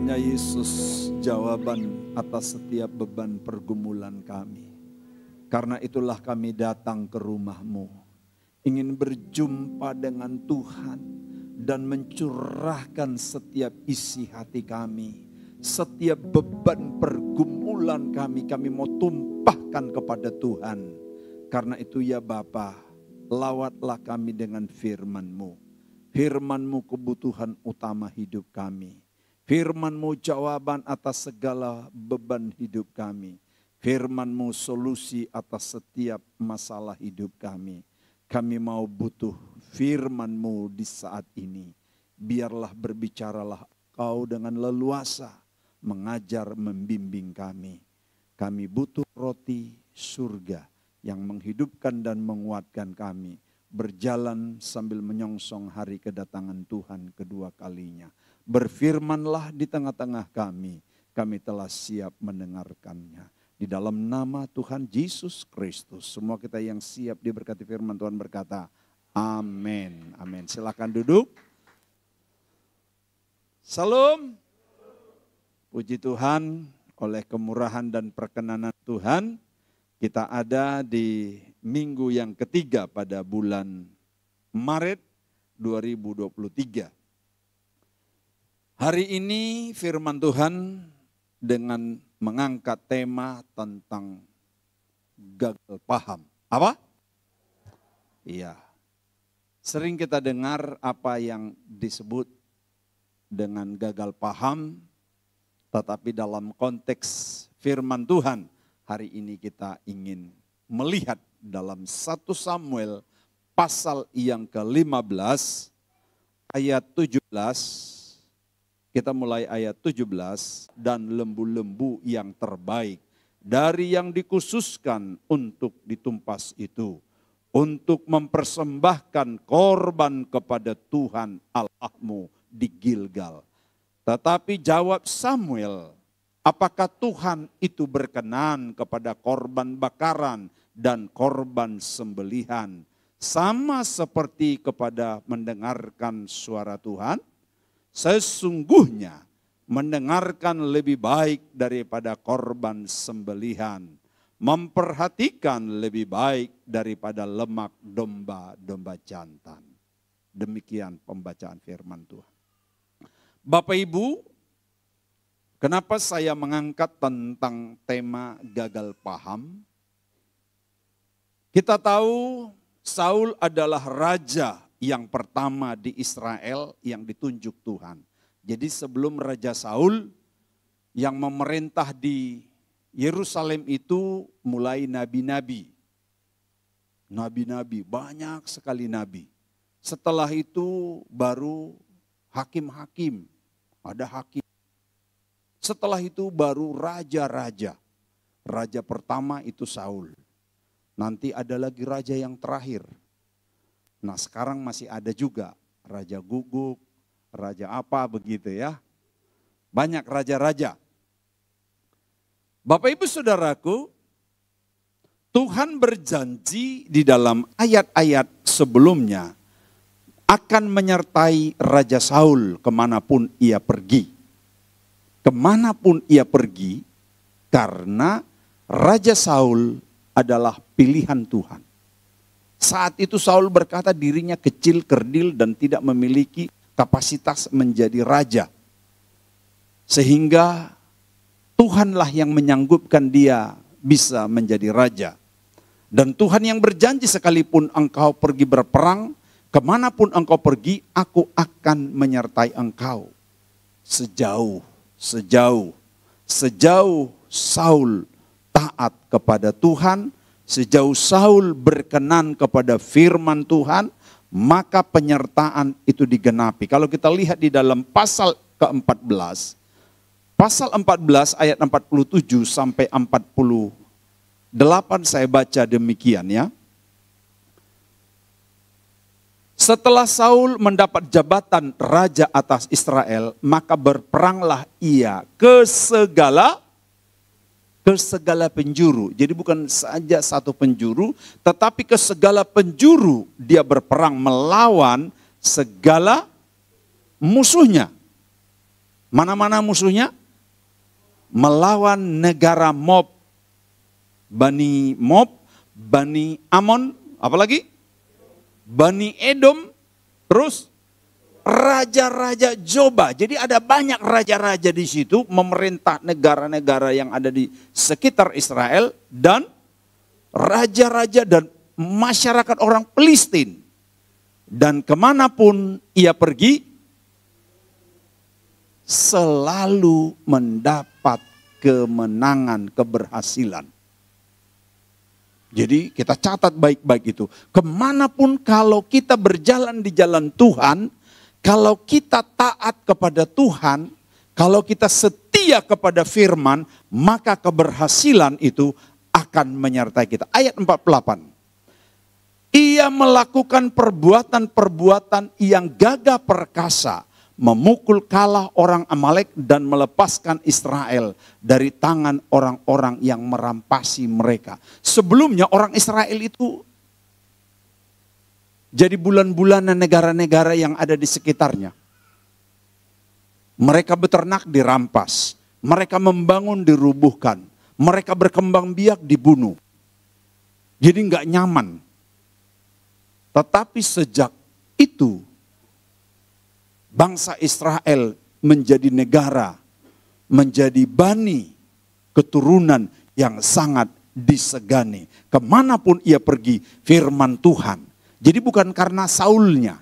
Hanya Yesus jawaban atas setiap beban pergumulan kami. Karena itulah kami datang ke rumah-Mu, ingin berjumpa dengan Tuhan dan mencurahkan setiap isi hati kami. Setiap beban pergumulan kami mau tumpahkan kepada Tuhan. Karena itu ya Bapa, lawatlah kami dengan firman-Mu. Firman-Mu kebutuhan utama hidup kami. Firman-Mu jawaban atas segala beban hidup kami. Firman-Mu solusi atas setiap masalah hidup kami. Kami mau butuh firman-Mu di saat ini. Biarlah berbicaralah Kau dengan leluasa, mengajar, membimbing kami. Kami butuh roti surga yang menghidupkan dan menguatkan kami. Berjalan sambil menyongsong hari kedatangan Tuhan kedua kalinya. Berfirmanlah di tengah-tengah kami. Kami telah siap mendengarkannya. Di dalam nama Tuhan Yesus Kristus. Semua kita yang siap diberkati firman Tuhan berkata, amin. Amin. Silakan duduk. Salam. Puji Tuhan, oleh kemurahan dan perkenanan Tuhan, kita ada di minggu yang ketiga pada bulan Maret 2023. Hari ini firman Tuhan dengan mengangkat tema tentang gagal paham. Apa? Iya. Sering kita dengar apa yang disebut dengan gagal paham, tetapi dalam konteks firman Tuhan, hari ini kita ingin melihat dalam 1 Samuel pasal yang ke-15 ayat 17. Kita mulai ayat 17, dan lembu-lembu yang terbaik dari yang dikhususkan untuk ditumpas itu, untuk mempersembahkan korban kepada Tuhan Allahmu di Gilgal. Tetapi jawab Samuel, apakah Tuhan itu berkenan kepada korban bakaran dan korban sembelihan, sama seperti kepada mendengarkan suara Tuhan? Sesungguhnya mendengarkan lebih baik daripada korban sembelihan, memperhatikan lebih baik daripada lemak domba-domba jantan. Demikian pembacaan firman Tuhan. Bapak Ibu, kenapa saya mengangkat tentang tema gagal paham? Kita tahu Saul adalah raja yang pertama di Israel yang ditunjuk Tuhan. Jadi sebelum Raja Saul yang memerintah di Yerusalem itu mulai nabi-nabi. Nabi-nabi, banyak sekali nabi. Setelah itu baru hakim-hakim, ada hakim. Setelah itu baru raja-raja. Raja pertama itu Saul. Nanti ada lagi raja yang terakhir. Nah sekarang masih ada juga Raja Guguk, Raja apa begitu ya. Banyak raja-raja. Bapak Ibu Saudaraku, Tuhan berjanji di dalam ayat-ayat sebelumnya akan menyertai Raja Saul kemanapun ia pergi. Kemanapun ia pergi, karena Raja Saul adalah pilihan Tuhan. Saat itu Saul berkata dirinya kecil, kerdil, dan tidak memiliki kapasitas menjadi raja. Sehingga Tuhanlah yang menyanggupkan dia bisa menjadi raja. Dan Tuhan yang berjanji sekalipun engkau pergi berperang, kemanapun engkau pergi, aku akan menyertai engkau. Sejauh Saul taat kepada Tuhan, sejauh Saul berkenan kepada firman Tuhan, maka penyertaan itu digenapi. Kalau kita lihat di dalam pasal ke-14, pasal 14 ayat 47 sampai 48 saya baca demikian ya. Setelah Saul mendapat jabatan raja atas Israel, maka berperanglah ia ke segala penjuru. Jadi bukan saja satu penjuru, tetapi ke segala penjuru dia berperang melawan segala musuhnya. Mana-mana musuhnya? Melawan negara Moab. Bani Moab, Bani Amon, apalagi? Bani Edom, terus raja-raja Zoba. Jadi ada banyak raja-raja di situ memerintah negara-negara yang ada di sekitar Israel dan raja-raja dan masyarakat orang Filistin. Dan kemanapun ia pergi, selalu mendapat kemenangan, keberhasilan. Jadi kita catat baik-baik itu. Kemanapun kalau kita berjalan di jalan Tuhan, kalau kita taat kepada Tuhan, kalau kita setia kepada firman, maka keberhasilan itu akan menyertai kita. Ayat 48. Ia melakukan perbuatan-perbuatan yang gagah perkasa, memukul kalah orang Amalek dan melepaskan Israel dari tangan orang-orang yang merampasi mereka. Sebelumnya orang Israel itu jadi bulan-bulanan negara-negara yang ada di sekitarnya. Mereka beternak dirampas, mereka membangun dirubuhkan, mereka berkembang biak dibunuh. Jadi nggak nyaman. Tetapi sejak itu bangsa Israel menjadi negara, menjadi bani keturunan yang sangat disegani. Kemanapun ia pergi, firman Tuhan. Jadi bukan karena Saulnya,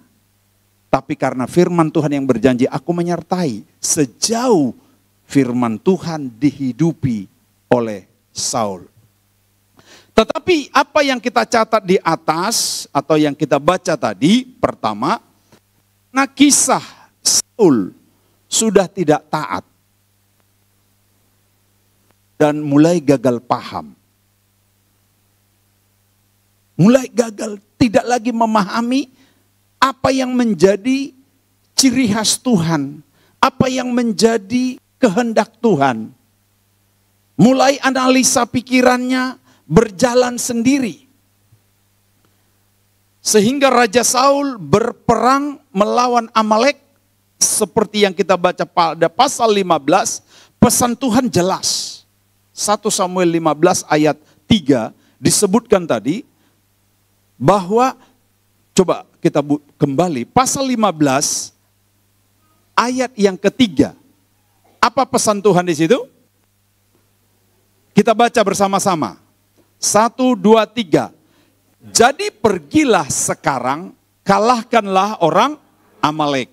tapi karena firman Tuhan yang berjanji, aku menyertai sejauh firman Tuhan dihidupi oleh Saul. Tetapi apa yang kita catat di atas atau yang kita baca tadi, pertama, nah kisah Saul sudah tidak taat dan mulai gagal paham. Mulai gagal, tidak lagi memahami apa yang menjadi ciri khas Tuhan, apa yang menjadi kehendak Tuhan. Mulai analisa pikirannya berjalan sendiri. Sehingga Raja Saul berperang melawan Amalek. Seperti yang kita baca pada pasal 15, pesan Tuhan jelas. 1 Samuel 15 ayat 3 disebutkan tadi bahwa, coba kita kembali, pasal 15 ayat yang ketiga. Apa pesan Tuhan di situ? Kita baca bersama-sama. 1, 2, 3. Jadi pergilah sekarang, kalahkanlah orang Amalek.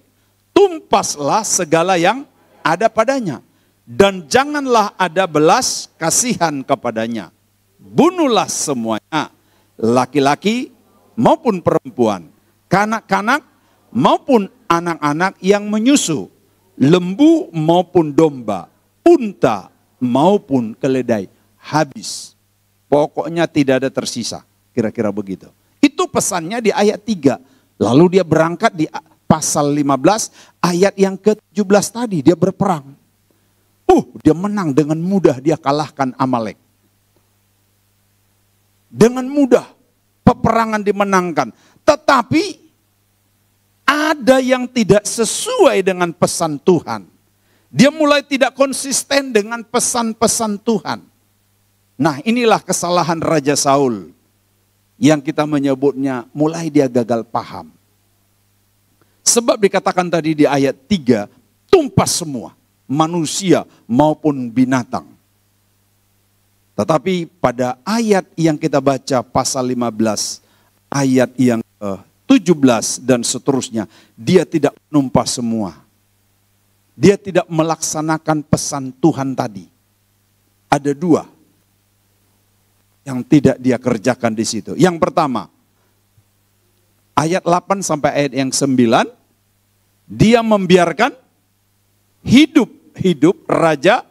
Tumpaslah segala yang ada padanya. Dan janganlah ada belas kasihan kepadanya. Bunuhlah semuanya, laki-laki maupun perempuan, kanak-kanak maupun anak-anak yang menyusu, lembu maupun domba, unta maupun keledai. Habis. Pokoknya tidak ada tersisa. Kira-kira begitu. Itu pesannya di ayat 3. Lalu dia berangkat di pasal 15 ayat yang ke-17 tadi. Dia berperang. Dia menang dengan mudah, dia kalahkan Amalek. Dengan mudah peperangan dimenangkan. Tetapi ada yang tidak sesuai dengan pesan Tuhan. Dia mulai tidak konsisten dengan pesan-pesan Tuhan. Nah, inilah kesalahan Raja Saul yang kita menyebutnya mulai dia gagal paham. Sebab dikatakan tadi di ayat 3, tumpas semua, manusia maupun binatang. Tetapi pada ayat yang kita baca pasal 15, ayat yang 17 dan seterusnya, dia tidak menumpas semua. Dia tidak melaksanakan pesan Tuhan tadi. Ada 2 yang tidak dia kerjakan di situ. Yang pertama, ayat 8 sampai ayat yang 9, dia membiarkan hidup Raja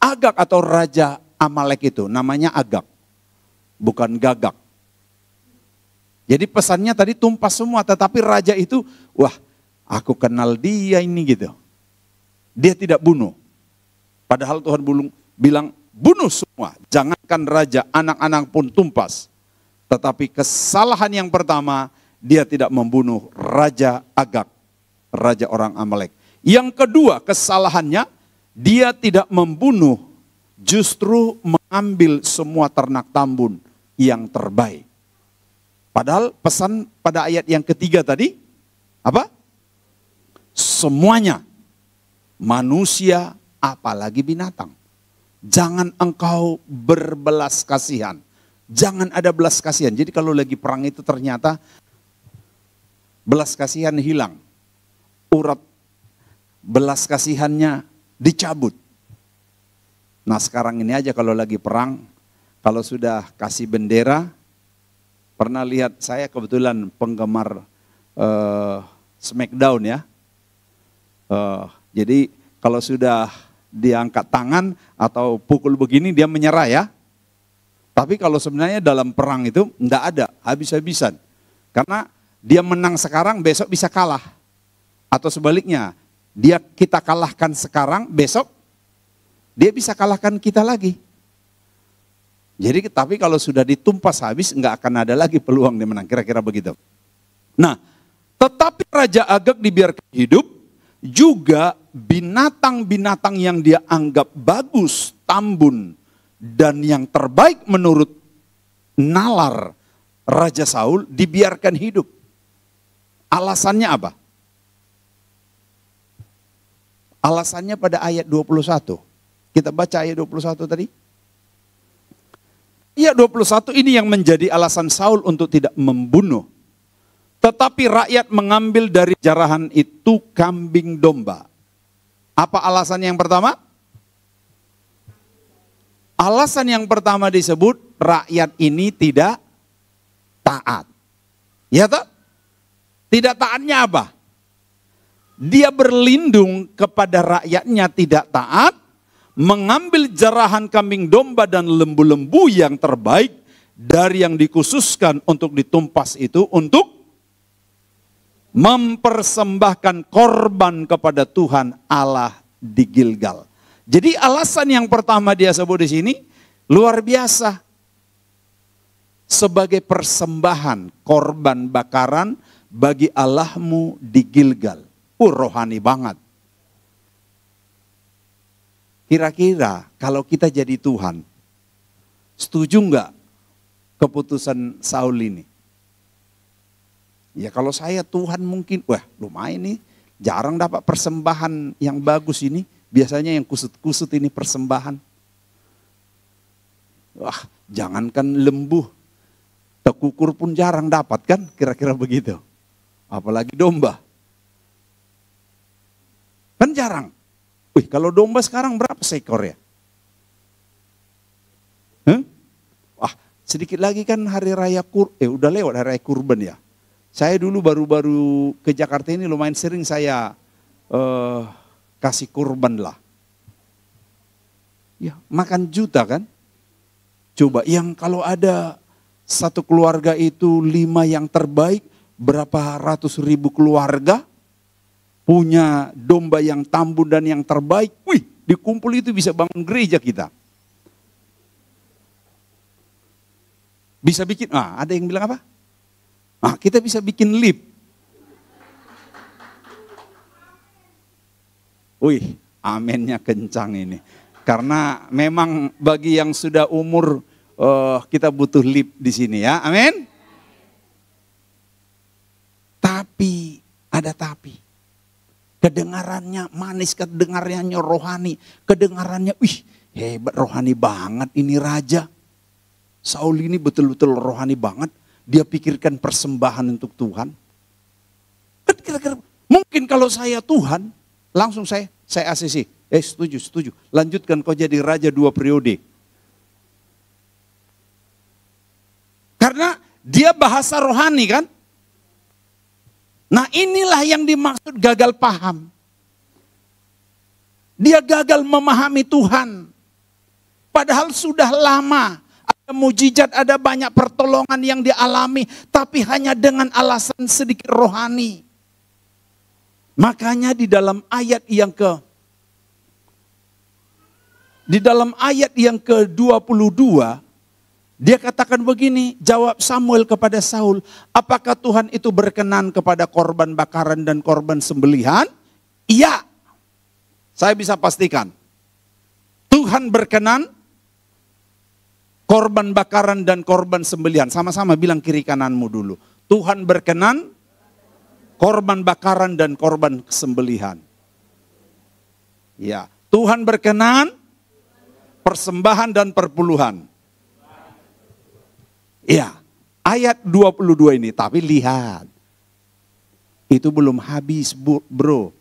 Agag atau Raja Amalek itu. Namanya Agag, bukan Gagak. Jadi pesannya tadi tumpas semua, tetapi raja itu, wah aku kenal dia ini gitu. Dia tidak bunuh. Padahal Tuhan bilang, bunuh semua, jangankan raja, anak-anak pun tumpas. Tetapi kesalahan yang pertama, dia tidak membunuh Raja Agag, raja orang Amalek. Yang kedua kesalahannya, dia tidak membunuh, justru mengambil semua ternak tambun yang terbaik. Padahal pesan pada ayat yang ketiga tadi, apa? Semuanya, manusia apalagi binatang. Jangan engkau berbelas kasihan. Jangan ada belas kasihan. Jadi kalau lagi perang itu ternyata belas kasihan hilang. Urat belas kasihannya dicabut. Nah sekarang ini aja kalau lagi perang, kalau sudah kasih bendera, pernah lihat saya kebetulan penggemar Smackdown ya. Jadi kalau sudah diangkat tangan atau pukul begini dia menyerah ya. Tapi kalau sebenarnya dalam perang itu enggak ada habis-habisan. Karena dia menang sekarang besok bisa kalah. Atau sebaliknya, kita kalahkan sekarang, besok dia bisa kalahkan kita lagi. Jadi tapi kalau sudah ditumpas habis, enggak akan ada lagi peluang dia menang, kira-kira begitu. Nah, tetapi Raja Agag dibiarkan hidup, juga binatang-binatang yang dia anggap bagus, tambun, dan yang terbaik menurut nalar Raja Saul dibiarkan hidup. Alasannya apa? Alasannya pada ayat 21. Kita baca ayat 21 tadi. Ayat 21 ini yang menjadi alasan Saul untuk tidak membunuh. Tetapi rakyat mengambil dari jarahan itu kambing domba. Apa alasan yang pertama? Alasan yang pertama disebut rakyat ini tidak taat. Ya tak? Tidak taatnya apa? Dia berlindung kepada rakyatnya tidak taat, mengambil jarahan kambing domba dan lembu-lembu yang terbaik dari yang dikhususkan untuk ditumpas itu untuk mempersembahkan korban kepada Tuhan Allah di Gilgal. Jadi alasan yang pertama dia sebut di sini luar biasa. Sebagai persembahan korban bakaran bagi Allahmu di Gilgal. Rohani banget. Kira-kira kalau kita jadi Tuhan, setuju enggak keputusan Saul ini? Ya kalau saya Tuhan mungkin, wah lumayan nih, jarang dapat persembahan yang bagus ini. Biasanya yang kusut-kusut ini persembahan. Wah jangankan lembu, tekukur pun jarang dapat kan, kira-kira begitu. Apalagi domba. Kan jarang. Wih, kalau domba sekarang berapa seekor ya? Wah, sedikit lagi kan hari raya udah lewat hari raya kurban ya. Saya dulu baru-baru ke Jakarta ini lumayan sering saya kasih kurban lah. Ya, makan juta kan? Coba yang kalau ada satu keluarga itu 5 yang terbaik, berapa ratus ribu keluarga punya domba yang tambun dan yang terbaik. Wih, dikumpul itu bisa bangun gereja kita. Bisa bikin, ada yang bilang apa? Kita bisa bikin lift. Wih, amennya kencang ini. Karena memang bagi yang sudah umur, kita butuh lift di sini ya, amin. Tapi, ada tapi. Kedengarannya manis, kedengarannya rohani, kedengarannya, wih hebat rohani banget ini raja. Saul ini betul-betul rohani banget, dia pikirkan persembahan untuk Tuhan. Kan kira-kira, mungkin kalau saya Tuhan, langsung saya ACC, setuju, lanjutkan kau jadi raja 2 periode. Karena dia bahasa rohani kan. Nah inilah yang dimaksud gagal paham. Dia gagal memahami Tuhan. Padahal sudah lama ada mujizat, ada banyak pertolongan yang dialami. Tapi hanya dengan alasan sedikit rohani. Makanya di dalam ayat yang ke-22. Dia katakan begini, jawab Samuel kepada Saul, apakah Tuhan itu berkenan kepada korban bakaran dan korban sembelihan? Iya, Saya bisa pastikan, Tuhan berkenan korban bakaran dan korban sembelihan. Sama-sama bilang kiri kananmu dulu. Tuhan berkenan korban bakaran dan korban sembelihan. Ya, Tuhan berkenan persembahan dan perpuluhan. Ya, ayat 22 ini. Tapi lihat, itu belum habis bro.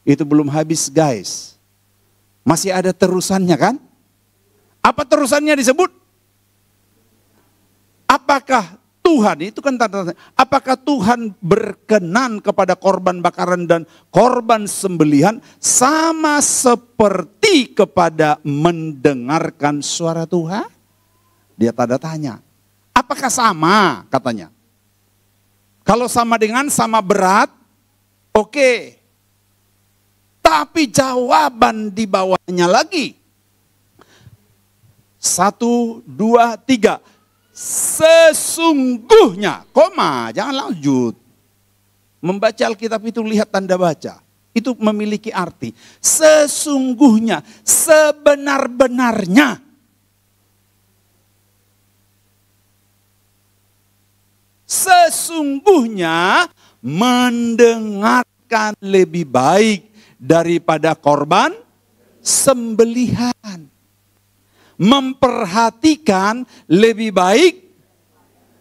Itu belum habis guys. Masih ada terusannya kan? Apa terusannya disebut? Apakah Tuhan, itu kan tanda, apakah Tuhan berkenan kepada korban bakaran dan korban sembelihan sama seperti kepada mendengarkan suara Tuhan? Dia tanda tanya. Apakah sama katanya? Kalau sama dengan sama berat, oke. Tapi jawaban di bawahnya lagi. 1, 2, 3. Sesungguhnya, koma, jangan lanjut. Membaca Alkitab itu lihat tanda baca. Itu memiliki arti. Sesungguhnya, sebenar-benarnya. Sesungguhnya mendengarkan lebih baik daripada korban sembelihan. Memperhatikan lebih baik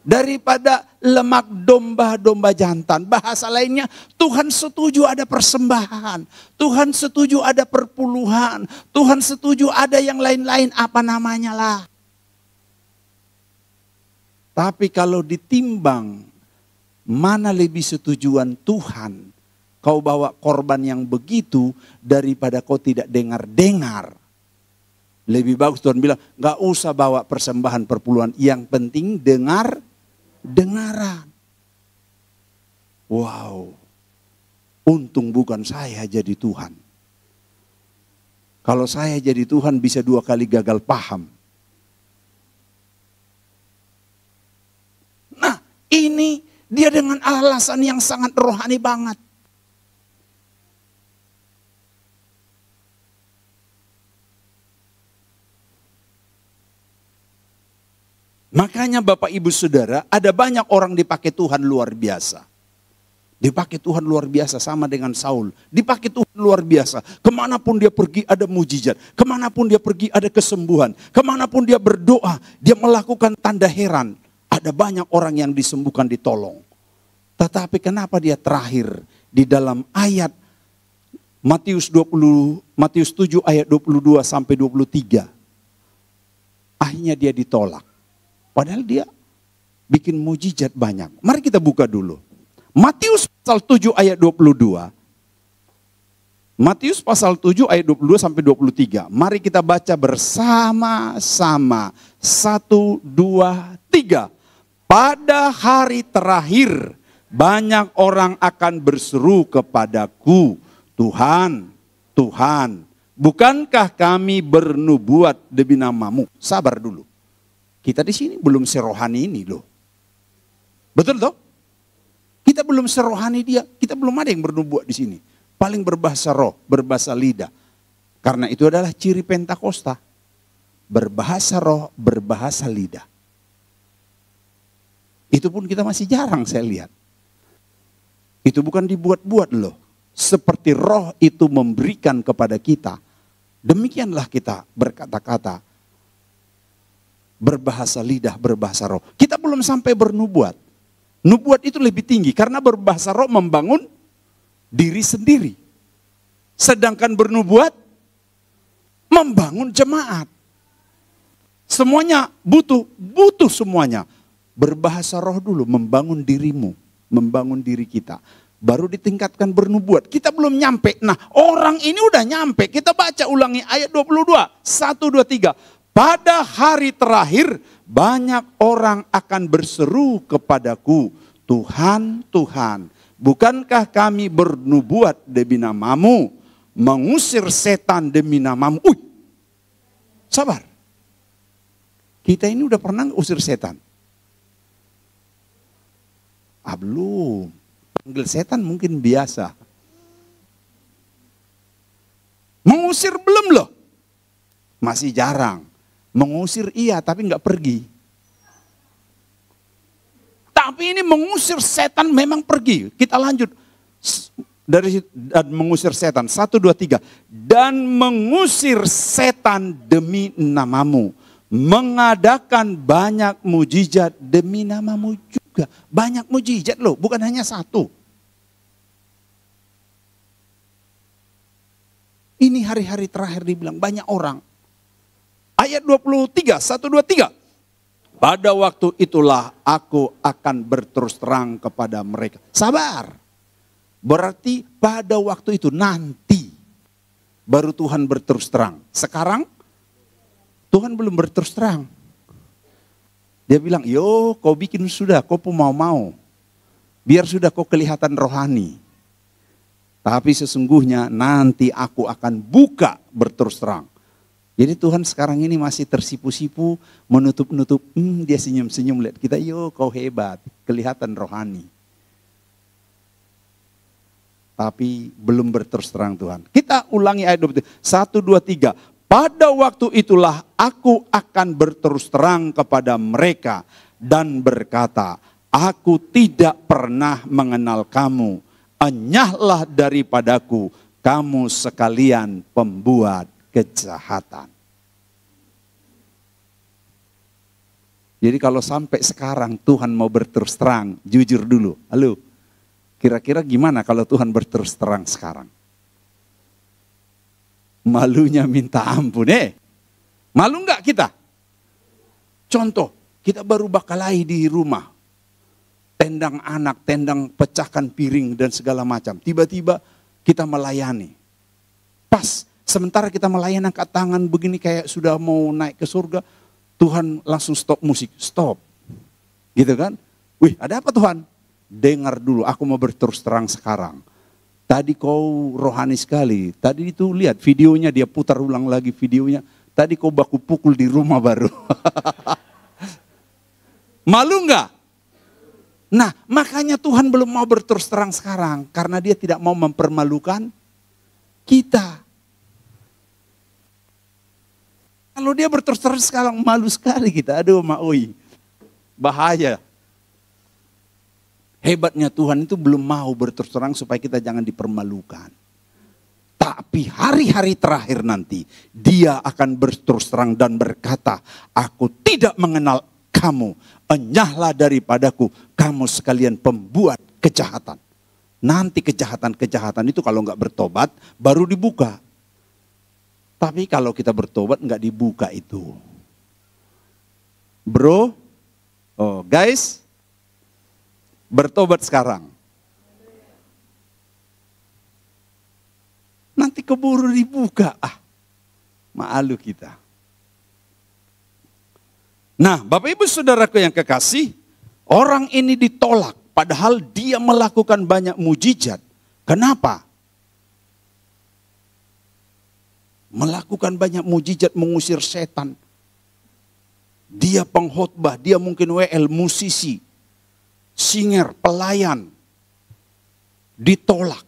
daripada lemak domba-domba jantan. Bahasa lainnya, Tuhan setuju ada persembahan. Tuhan setuju ada perpuluhan. Tuhan setuju ada yang lain-lain, apa namanya lah. Tapi kalau ditimbang, mana lebih setujuan Tuhan? Kau bawa korban yang begitu daripada kau tidak dengar-dengar. Lebih bagus Tuhan bilang, gak usah bawa persembahan perpuluhan. Yang penting dengaran. Wow. Untung bukan saya jadi Tuhan. Kalau saya jadi Tuhan bisa 2 kali gagal paham. Nah ini dia dengan alasan yang sangat rohani banget. Makanya Bapak Ibu Saudara, ada banyak orang dipakai Tuhan luar biasa. Dipakai Tuhan luar biasa sama dengan Saul. Dipakai Tuhan luar biasa. Kemanapun dia pergi ada mujizat. Kemanapun dia pergi ada kesembuhan. Kemanapun dia berdoa, dia melakukan tanda heran. Ada banyak orang yang disembuhkan, ditolong. Tetapi kenapa dia terakhir di dalam ayat Matius 7 ayat 22 sampai 23. Akhirnya dia ditolak. Padahal dia bikin mujizat banyak. Mari kita buka dulu. Matius pasal 7 ayat 22. Matius pasal 7 ayat 22 sampai 23. Mari kita baca bersama-sama. 1, 2, 3. Pada hari terakhir banyak orang akan berseru kepadaku, Tuhan, Tuhan, bukankah kami bernubuat demi namamu? Sabar dulu. Kita di sini belum serohani ini loh. Betul toh? Kita belum serohani dia. Kita belum ada yang bernubuat di sini. Paling berbahasa roh, berbahasa lidah. Karena itu adalah ciri Pentakosta. Berbahasa roh, berbahasa lidah. Itu pun kita masih jarang saya lihat. Itu bukan dibuat-buat loh. Seperti roh itu memberikan kepada kita. Demikianlah kita berkata-kata. Berbahasa lidah, berbahasa roh. Kita belum sampai bernubuat. Nubuat itu lebih tinggi karena berbahasa roh membangun diri sendiri. Sedangkan bernubuat membangun jemaat. Semuanya butuh semuanya. Berbahasa roh dulu, membangun dirimu, membangun diri kita. Baru ditingkatkan bernubuat. Kita belum nyampe. Nah, orang ini udah nyampe. Kita baca ulangi ayat 22. 1, 2, 3. Pada hari terakhir banyak orang akan berseru kepadaku, Tuhan, Tuhan, bukankah kami bernubuat demi namamu, mengusir setan demi namamu? Sabar. Kita ini udah pernah usir setan? Belum. Panggil setan mungkin biasa. Mengusir belum loh. Masih jarang. Mengusir iya tapi nggak pergi. Tapi ini mengusir setan memang pergi. Kita lanjut. Dari mengusir setan. 1, 2, 3. Dan mengusir setan demi namamu. Mengadakan banyak mujizat demi namamu juga. Banyak mujizat loh, bukan hanya satu. Ini hari-hari terakhir dibilang banyak orang. Ayat 23, 1, 2, 3. Pada waktu itulah aku akan berterus terang kepada mereka. Sabar. Berarti pada waktu itu nanti baru Tuhan berterus terang. Sekarang Tuhan belum berterus terang. Dia bilang, yo kau bikin sudah, kau pun mau-mau. Biar sudah kau kelihatan rohani. Tapi sesungguhnya nanti aku akan buka berterus terang. Jadi Tuhan sekarang ini masih tersipu-sipu, menutup-nutup. Dia senyum-senyum lihat kita, yo kau hebat, kelihatan rohani. Tapi belum berterus terang Tuhan. Kita ulangi ayat 23. 1, 2, 3. Pada waktu itulah aku akan berterus terang kepada mereka dan berkata, aku tidak pernah mengenal kamu, enyahlah daripadaku, kamu sekalian pembuat kejahatan. Jadi kalau sampai sekarang Tuhan mau berterus terang, jujur dulu, halo, kira-kira gimana kalau Tuhan berterus terang sekarang? Malunya minta ampun, malu enggak kita? Contoh, kita baru bakalahi di rumah. Tendang anak, tendang pecahkan piring dan segala macam. Tiba-tiba kita melayani. Pas, sementara kita melayani angkat tangan begini kayak sudah mau naik ke surga. Tuhan langsung stop musik, stop. Gitu kan? Wih, ada apa Tuhan? Dengar dulu, aku mau berterus terang sekarang. Tadi kau rohani sekali. Tadi itu lihat videonya, dia putar ulang lagi videonya. Tadi kau baku pukul di rumah baru. Malu enggak? Nah, makanya Tuhan belum mau berterus terang sekarang. Karena dia tidak mau mempermalukan kita. Kalau dia berterus terang sekarang, malu sekali kita. Aduh, maui. Bahaya. Hebatnya Tuhan itu belum mau berterus terang supaya kita jangan dipermalukan. Tapi hari-hari terakhir nanti dia akan berterus terang dan berkata, aku tidak mengenal kamu, enyahlah daripadaku, kamu sekalian pembuat kejahatan. Nanti kejahatan-kejahatan itu kalau nggak bertobat baru dibuka. Tapi kalau kita bertobat nggak dibuka itu. Bro, guys, bertobat sekarang. Nanti keburu dibuka. Malu kita. Nah, Bapak Ibu Saudaraku yang kekasih, orang ini ditolak padahal dia melakukan banyak mujizat. Kenapa? Melakukan banyak mujizat, mengusir setan. Dia pengkhotbah, dia mungkin WL, musisi. Singer, pelayan, ditolak.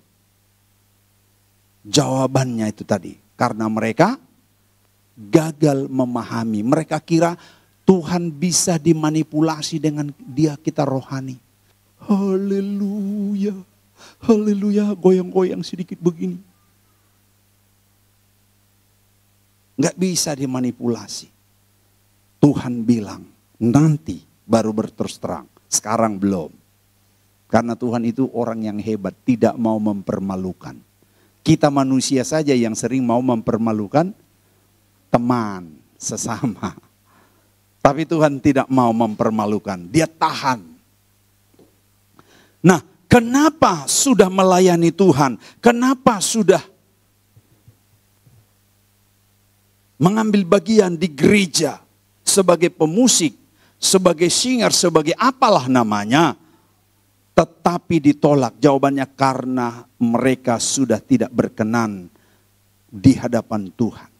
Jawabannya itu tadi, karena mereka gagal memahami. Mereka kira Tuhan bisa dimanipulasi dengan dia kita rohani. Haleluya, haleluya, goyang-goyang sedikit begini. Nggak bisa dimanipulasi. Tuhan bilang, nanti baru berterus terang. Sekarang belum. Karena Tuhan itu orang yang hebat, tidak mau mempermalukan. Kita manusia saja yang sering mau mempermalukan teman, sesama. Tapi Tuhan tidak mau mempermalukan, dia tahan. Nah, kenapa sudah melayani Tuhan? Kenapa sudah mengambil bagian di gereja sebagai pemusik, sebagai singer, sebagai apalah namanya, tetapi ditolak? Jawabannya karena mereka sudah tidak berkenan di hadapan Tuhan.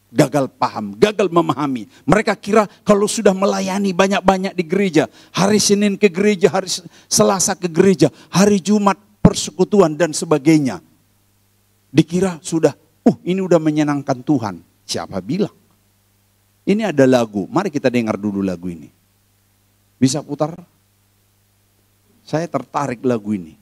Gagal paham, gagal memahami. Mereka kira kalau sudah melayani banyak-banyak di gereja, hari Senin ke gereja, hari Selasa ke gereja, hari Jumat persekutuan dan sebagainya, dikira sudah, Ini udah menyenangkan Tuhan. Siapa bilang? Ini ada lagu, mari kita dengar dulu lagu ini. Bisa putar? Saya tertarik lagu ini.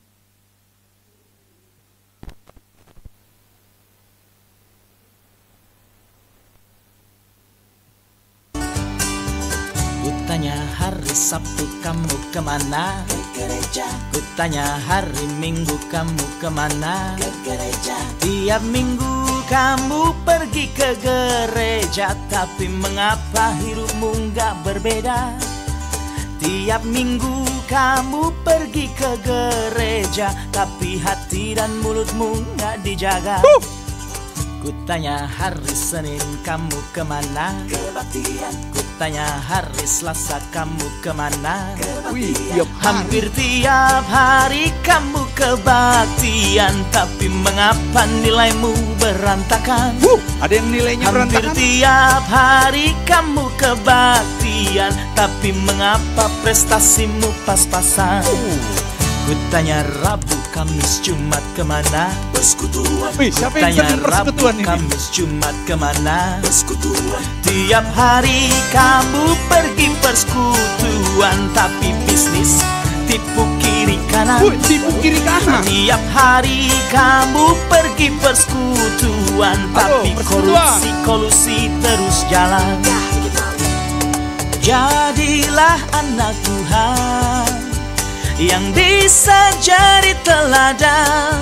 Kutanya hari Sabtu kamu kemana? Ke gereja. Kutanya hari Minggu kamu kemana? Ke gereja. Tiap minggu kamu pergi ke gereja, tapi mengapa hidupmu nggak berbeda? Tiap minggu kamu pergi ke gereja, tapi hati dan mulutmu nggak dijaga. Kutanya hari Senin kamu kemana? Kebaktian. Kutanya hari Selasa kamu kemana? Kebaktian. Hampir tiap hari kamu kebaktian, tapi mengapa nilaimu berantakan? Ada yang nilainya Hampir berantakan? tiap hari kamu kebaktian, tapi mengapa prestasimu pas-pasan? Kutanya Rabu, Kamis, Jumat kemana? Persekutuan. Siapa yang Kutanya sering persekutuan Rabu, ini? Kamis, Jumat kemana? Persekutuan. Tiap hari kamu pergi persekutuan, tapi bisnis tipu kiri kanan. Tipu kiri kanan. Tiap hari kamu pergi persekutuan, tapi korupsi kolusi terus jalan. Jadilah anak Tuhan yang bisa jadi teladan.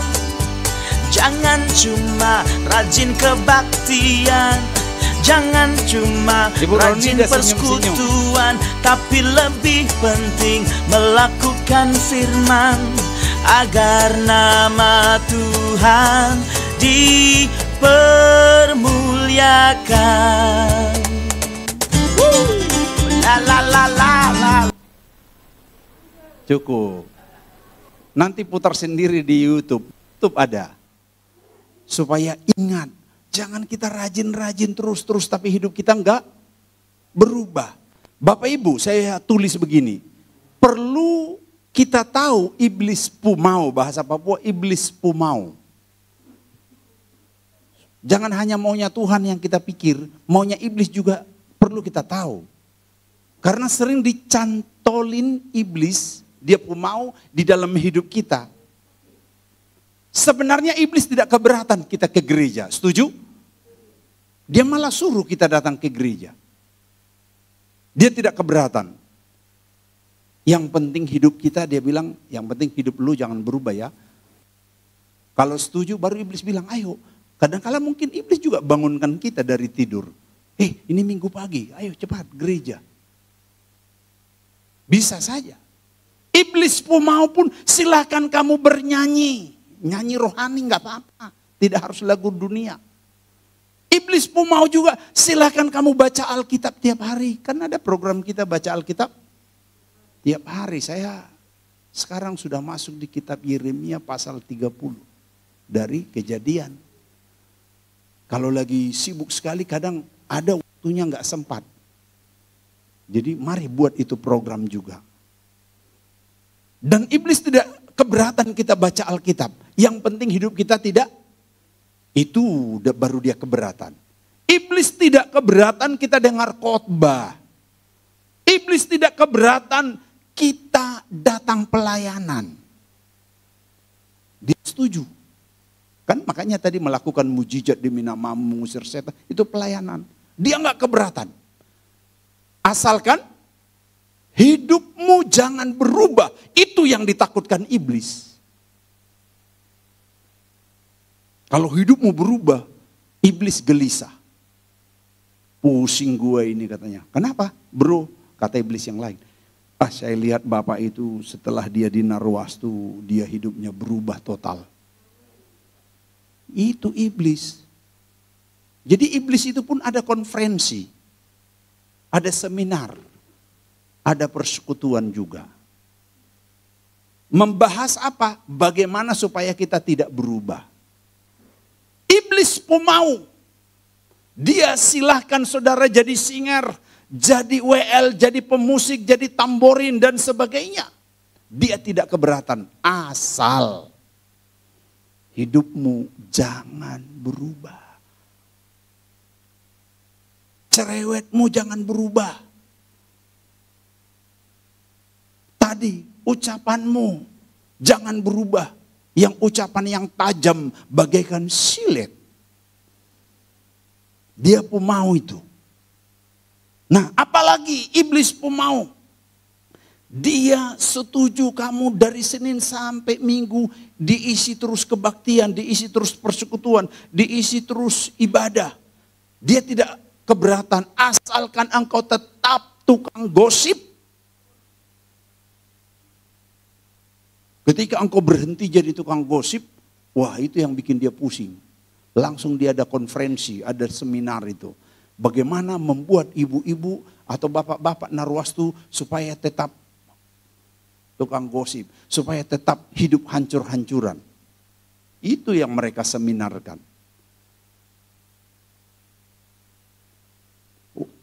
Jangan cuma rajin kebaktian, jangan cuma Ibu Roni rajin udah persekutuan, tapi lebih penting melakukan firman agar nama Tuhan dipermuliakan. La la la la la. Cukup. Nanti putar sendiri di YouTube. YouTube ada. Supaya ingat, jangan kita rajin-rajin terus-terus tapi hidup kita enggak berubah. Bapak Ibu, saya tulis begini. Perlu kita tahu iblis pumau, bahasa Papua iblis pumau. Jangan hanya maunya Tuhan yang kita pikir, maunya iblis juga perlu kita tahu. Karena sering dicantolin iblis, dia pumau di dalam hidup kita. Sebenarnya iblis tidak keberatan kita ke gereja, setuju? Dia malah suruh kita datang ke gereja. Dia tidak keberatan. Yang penting hidup kita, dia bilang, yang penting hidup lu jangan berubah ya. Kalau setuju baru iblis bilang, ayo. Kadang-kala mungkin iblis juga bangunkan kita dari tidur. Ini minggu pagi, ayo cepat gereja. Bisa saja. Iblis pumau pun silakan kamu bernyanyi. Nyanyi rohani nggak apa-apa. Tidak harus lagu dunia. Iblis pumau juga silakan kamu baca Alkitab tiap hari. Kan ada program kita baca Alkitab tiap hari. Saya sekarang sudah masuk di kitab Yeremia pasal 30. Dari Kejadian. Kalau lagi sibuk sekali kadang ada waktunya nggak sempat. Jadi mari buat itu program juga. Dan iblis tidak keberatan kita baca Alkitab. Yang penting hidup kita tidak. Itu baru dia keberatan. Iblis tidak keberatan kita dengar khotbah. Iblis tidak keberatan kita datang pelayanan. Dia setuju. Kan makanya tadi melakukan mujizat demi namamu, mengusir setan. Itu pelayanan. Dia nggak keberatan. Asalkan hidupmu jangan berubah. Itu yang ditakutkan iblis. Kalau hidupmu berubah, iblis gelisah. Pusing gue ini katanya. Kenapa? Bro, kata iblis yang lain. Saya lihat bapak itu setelah dia di Narwastu, dia hidupnya berubah total. Itu iblis. Jadi iblis itu pun ada konferensi. Ada seminar. Ada persekutuan juga. Membahas apa? Bagaimana supaya kita tidak berubah. Iblis pemau. Dia silahkan saudara jadi singer, jadi WL, jadi pemusik, jadi tamborin dan sebagainya. Dia tidak keberatan. Asal hidupmu jangan berubah. cerewetmu jangan berubah. Tadi ucapanmu jangan berubah. Yang ucapan yang tajam bagaikan silet. Dia pemau itu. Nah, apalagi iblis pemau. Dia setuju kamu dari Senin sampai Minggu diisi terus kebaktian, diisi terus persekutuan, diisi terus ibadah. Dia tidak keberatan asalkan engkau tetap tukang gosip. Ketika engkau berhenti jadi tukang gosip, wah itu yang bikin dia pusing. Langsung dia ada konferensi, ada seminar itu. Bagaimana membuat ibu-ibu atau bapak-bapak narwastu supaya tetap tukang gosip, supaya tetap hidup hancur-hancuran. Itu yang mereka seminarkan.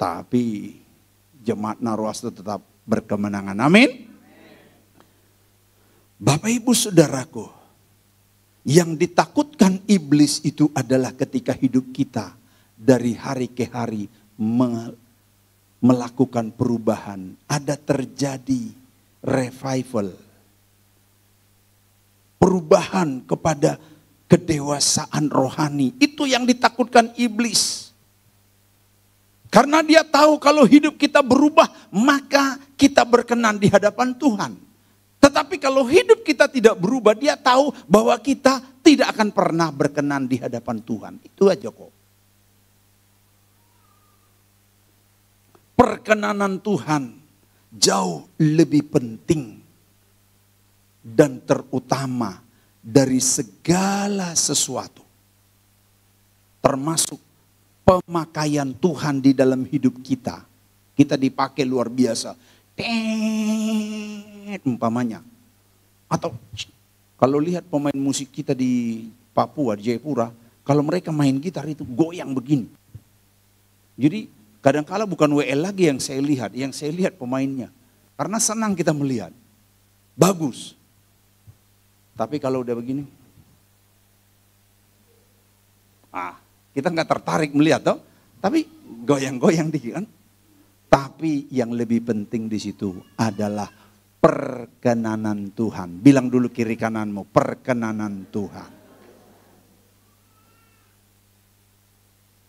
Tapi jemaat narwastu tetap berkemenangan. Amin. Bapak ibu saudaraku, yang ditakutkan iblis itu adalah ketika hidup kita dari hari ke hari melakukan perubahan. Ada terjadi revival. Perubahan kepada kedewasaan rohani. Itu yang ditakutkan iblis. Karena dia tahu kalau hidup kita berubah, maka kita berkenan di hadapan Tuhan. Tetapi kalau hidup kita tidak berubah, dia tahu bahwa kita tidak akan pernah berkenan di hadapan Tuhan. Itu aja kok. Perkenanan Tuhan jauh lebih penting dan terutama dari segala sesuatu. Termasuk pemakaian Tuhan di dalam hidup kita. Kita dipakai luar biasa. Umpamanya. Atau kalau lihat pemain musik kita di Papua, di Jayapura, kalau mereka main gitar itu goyang begini. Jadi kadang-kala bukan WL lagi yang saya lihat pemainnya. Karena senang kita melihat. Bagus. Tapi kalau udah begini, kita nggak tertarik melihat toh. Tapi goyang-goyang dikit kan. Tapi yang lebih penting di situ adalah perkenanan Tuhan. Bilang dulu kiri kananmu, perkenanan Tuhan.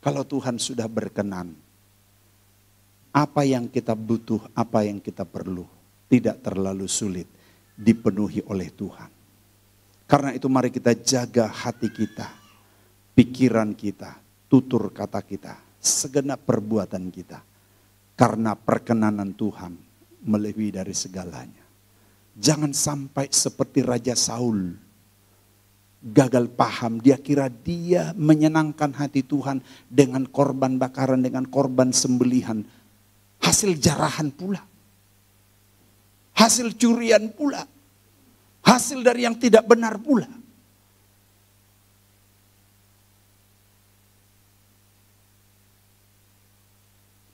Kalau Tuhan sudah berkenan, apa yang kita butuh, apa yang kita perlu, tidak terlalu sulit dipenuhi oleh Tuhan. Karena itu mari kita jaga hati kita, pikiran kita, tutur kata kita, segenap perbuatan kita. Karena perkenanan Tuhan melebihi dari segalanya. Jangan sampai seperti Raja Saul gagal paham, dia kira dia menyenangkan hati Tuhan dengan korban bakaran, dengan korban sembelihan. Hasil jarahan pula. Hasil curian pula. Hasil dari yang tidak benar pula.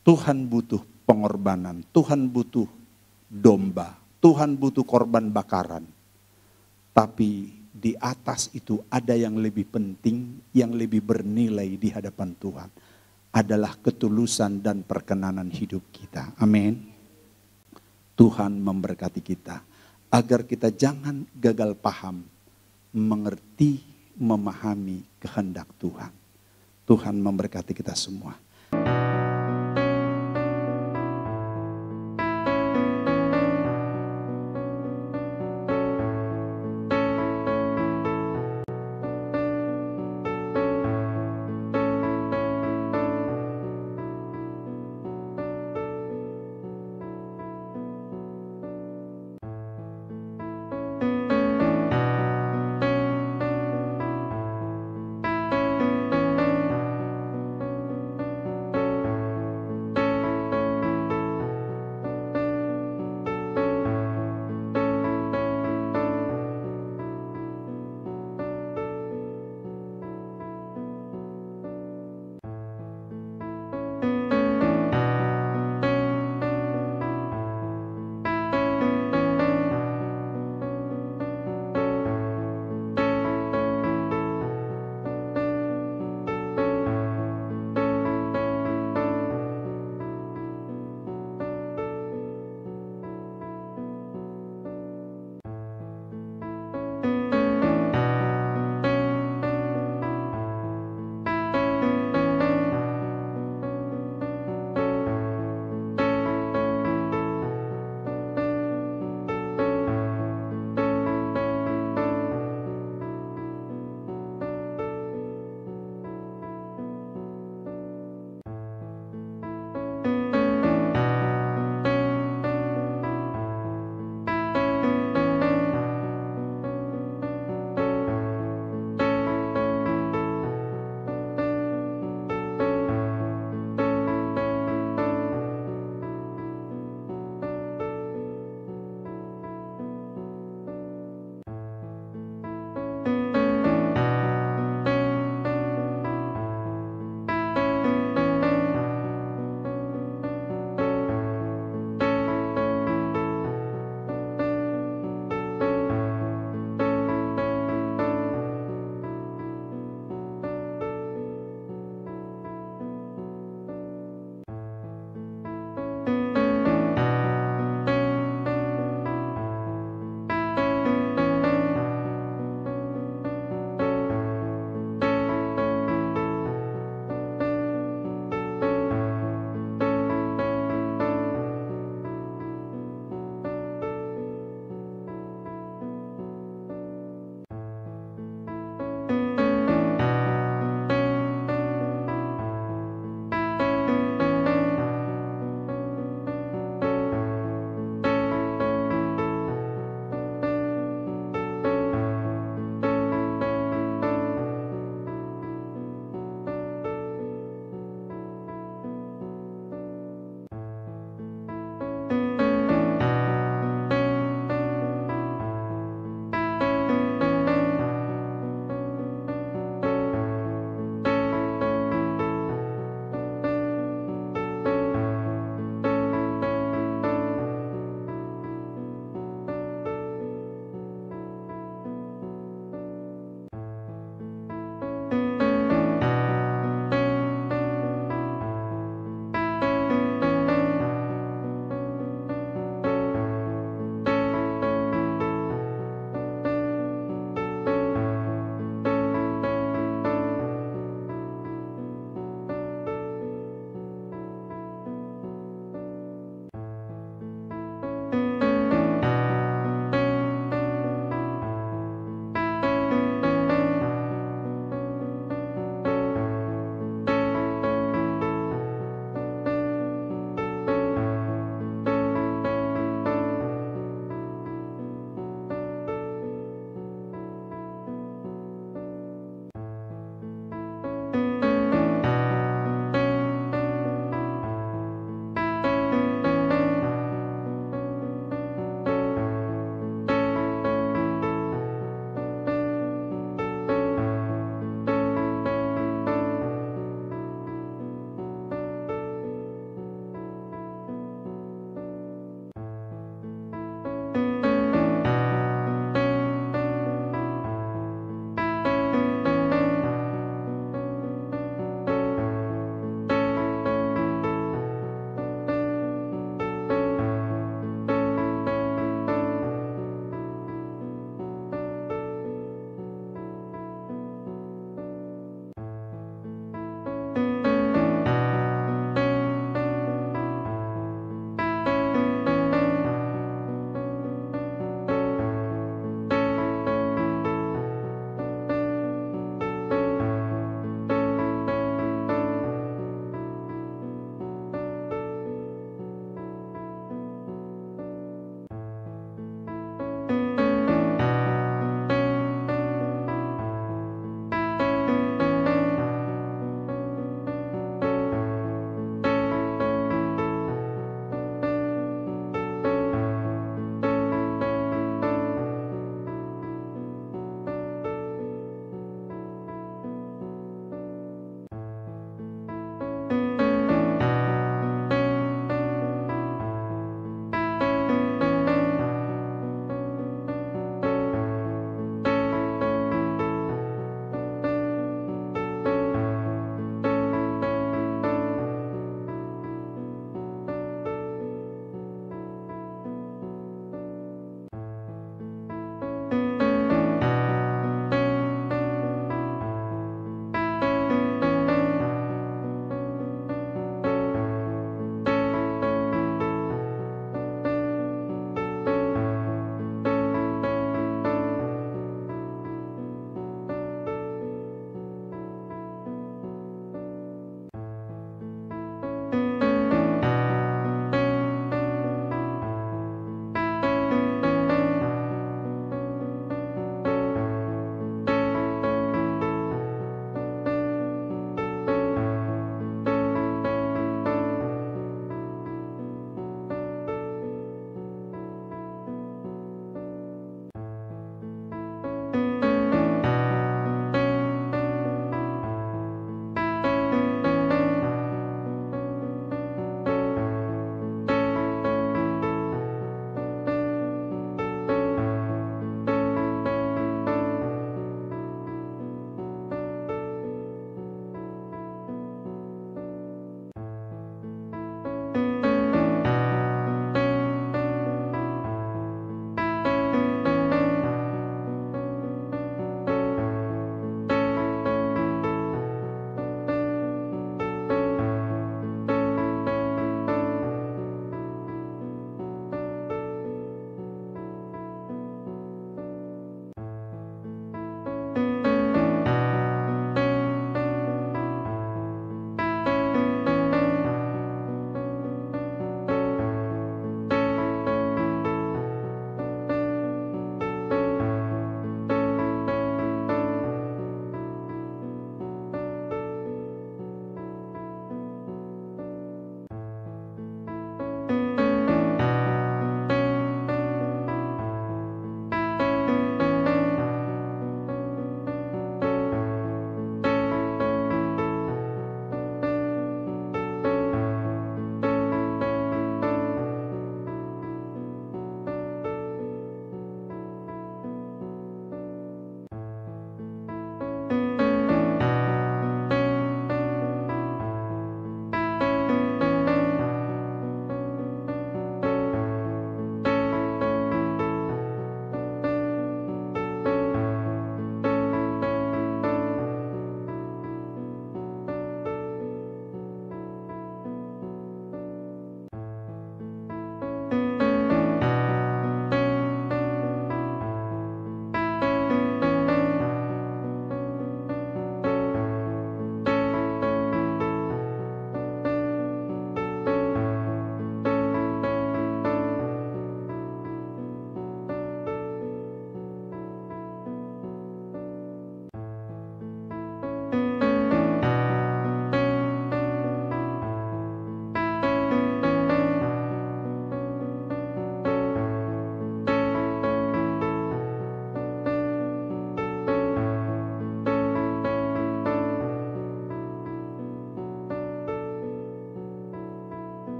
Tuhan butuh pengorbanan, Tuhan butuh domba, Tuhan butuh korban bakaran. Tapi di atas itu ada yang lebih penting, yang lebih bernilai di hadapan Tuhan. Adalah ketulusan dan perkenanan hidup kita. Amin. Tuhan memberkati kita. Agar kita jangan gagal paham, mengerti, memahami kehendak Tuhan. Tuhan memberkati kita semua.